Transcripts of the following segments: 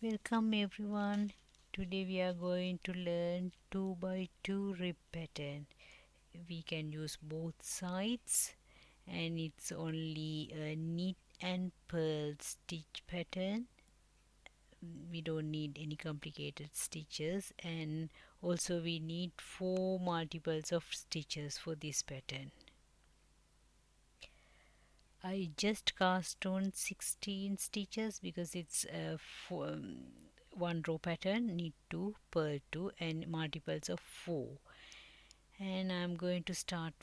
Welcome everyone. Today we are going to learn 2 by 2 rib pattern. We can use both sides and it's only a knit and purl stitch pattern. We don't need any complicated stitches, and also we need 4 multiples of stitches for this pattern. I just cast on 16 stitches because it's a one row pattern, knit 2, purl 2 and multiples of 4. And I'm going to start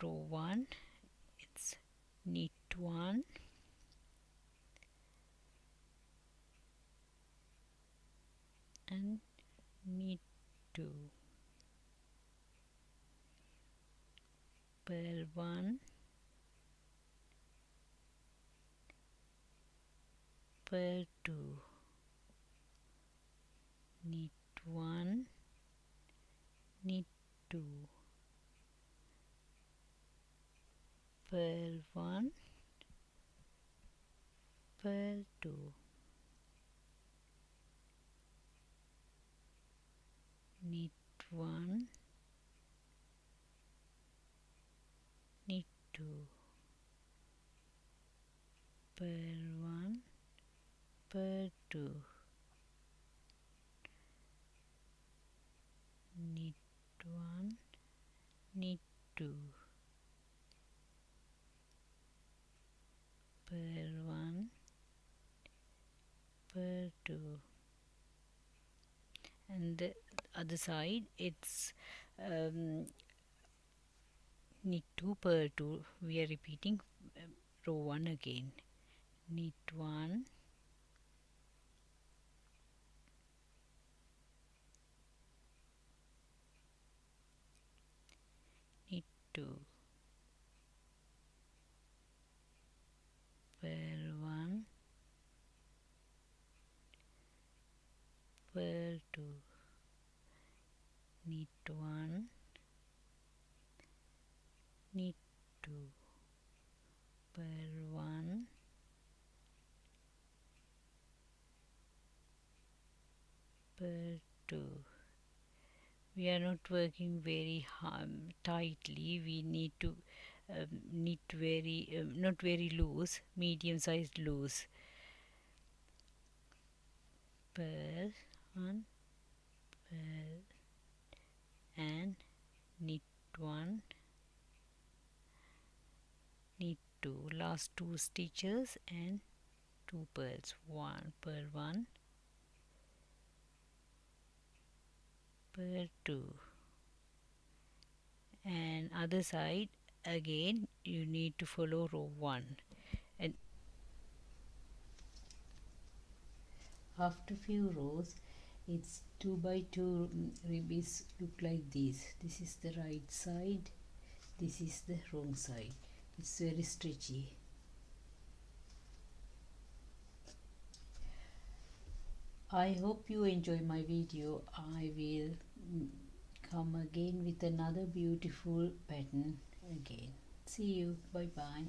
row 1. It's knit 1, and knit 2, purl 1, purl 2, knit 1, knit 2, purl 1, purl 2, knit 1, knit 2, purl 1, purl 2, knit 1, knit 2, purl 1, purl 2, and the other side it's knit 2, purl 2. We are repeating row 1 again. Knit 1, knit 2, purl 1, purl 2, knit 1, knit 2, purl 1, purl 2. We are not working very tightly. We need to knit very not very loose, medium sized loose. Purl 1, purl and knit 1, knit 2, last 2 stitches and 2 purls, 1 purl 1, purl 2, and other side again you need to follow row 1. And after few rows it's 2 by 2 ribs look like this is the right side, this is the wrong side. It's very stretchy. I hope you enjoy my video. I will come again with another beautiful pattern again. See you. Bye bye.